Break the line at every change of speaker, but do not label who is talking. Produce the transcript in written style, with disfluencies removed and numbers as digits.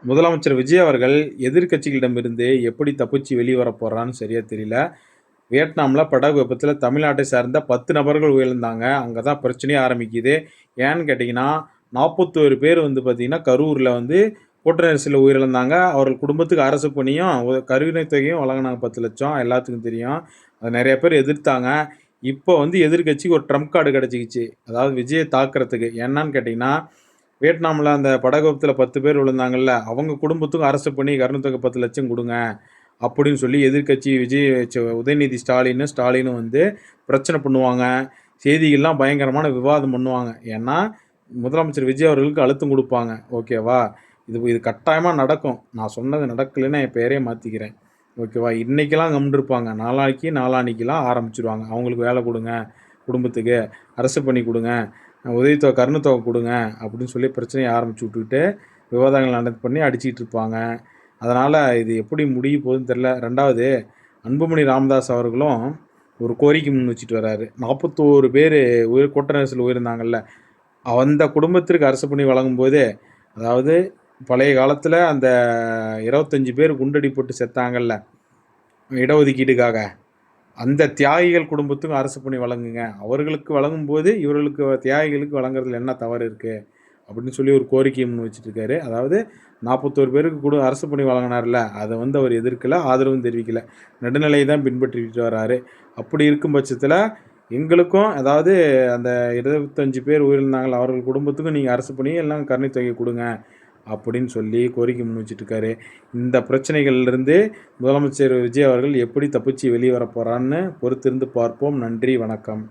முதலமைச்சர் விஜய் அவர்கள் எதிர்க்கட்சிகளிடமிருந்து எப்படி தப்பிச்சு வெளிய வரப் போறான்னு சரியா தெரியல. வியட்நாம்ல படகு விபத்துல தமிழ்நாட்டை சார்ந்த 10 நபர்கள் உயிரிழந்தாங்க. அங்க தான் பிரச்சனையே ஆரம்பிக்குது. ஏன்னு கேட்டீங்கன்னா, 41 பேர் வந்து பார்த்தீங்கன்னா, கரூர்ல வந்து கூட்ட நெரிசல்ல உயிரிழந்தாங்க. அவர்கள் குடும்பத்துக்கு அரசு பணியும், கருணை தொகையும் வழங்குனாங்க 10,00,000 எல்லாத்துக்கும் தெரியும். அத நெறைய பேர் எதிர்த்தாங்க. இப்போ வந்து எதிர்க்கட்சிக்கு ஒரு ட்ரம்ப் கார்டு கிடைச்சுக்கிச்சு. அதாவது விஜய தாக்குறதுக்கு. என்னன்னு கேட்டீங்கன்னா, வியட்நாம்ல அந்த படகு விபத்துல 10 பேர் விழுந்தாங்கல்ல, அவங்க குடும்பத்துக்கும் அரசு பணி கருணை தொகை 10,00,000 குடுங்க. அப்படின்னு சொல்லி எதிர்க்கட்சி விஜய் உதயநிதி ஸ்டாலினும் வந்து பிரச்சனை பண்ணுவாங்க. செய்திகள்லாம் பயங்கரமான விவாதம் பண்ணுவாங்க. ஏன்னா, முதலமைச்சர் விஜய் அவர்களுக்கு அழுத்தம் குடுப்பாங்க. ஓகேவா? இது கட்டாயமா நடக்கும். நான் சொன்னது நடக்கலைன்னா என் பேரே மாத்திக்கிறேன். ஓகேவா? இன்னைக்கெல்லாம் கம்முனு இருப்பாங்க. நாளான்னைக்கு, நாளான்னைக்கெல்லாம் ஆரம்பிச்சுருவாங்க. அவங்களுக்கு வேலை குடுங்க, குடும்பத்துக்கு. அரசு பணி குடுங்க, உதவித்தொகை, கருணைத்தொகை குடுங்க அப்படின்னு சொல்லி பிரச்சனைய ஆரம்பிச்சு விட்டுக்கிட்டு, விவாதங்கள் பண்ணி அடிச்சுக்கிட்டு இருப்பாங்க. அதனால இது எப்படி முடிய போகுதுன்னு தெரியல. 2வது அன்புமணி ராமதாஸ் அவர்களும் ஒரு கோரிக்கை முன் வச்சுட்டு வராரு. 41 பேரு கூட்ட நெரிசல்ல உயிரிழந்தாங்கல்ல, அந்த குடும்பத்திற்கு அரசு பணி வழங்கும்போது, அதாவது பழைய காலத்தில அந்த 25 பேர் குண்டடிப்பட்டு செத்தாங்கல்ல, இடஒதுக்கீட்டுக்காக. அந்த தியாகிகள் குடும்பத்துக்கும் அரசு பணி வழங்குங்க. அவர்களுக்கு வழங்கும்போது, இவர்களுக்கு தியாகிகளுக்கு வழங்குறதுல என்ன தவறு இருக்கு? அப்படின்னு சொல்லி ஒரு கோரிக்கைய முன் வச்சுட்டுருக்காரு. அதாவது 41 பேருக்கு அரசு பணி வழங்குனார்ல, அத வந்து அவர் எதிர்க்கல, ஆதரவும் தெரிவிக்கல. நடுநிலையை தான் பின்பற்றிட்டு வராரு. அப்படி இருக்கும் பட்சத்தில, எங்களுக்கும் அதாவது அந்த 25 பேர் உயிரிழந்தாங்கல்ல, அவர்கள் குடும்பத்துக்கும் நீங்க அரசு பணி எல்லாம் கருணை தொகை குடுங்க. அப்படின்னு சொல்லி கோரிக்கை முன் வச்சுட்டுருக்காரு. இந்த பிரச்சனைகள்லிருந்து முதலமைச்சர் விஜய் அவர்கள் எப்படி தப்பிச்சு வெளிய வரப்போறான்னு பொறுத்திருந்து பார்ப்போம். நன்றி, வணக்கம்.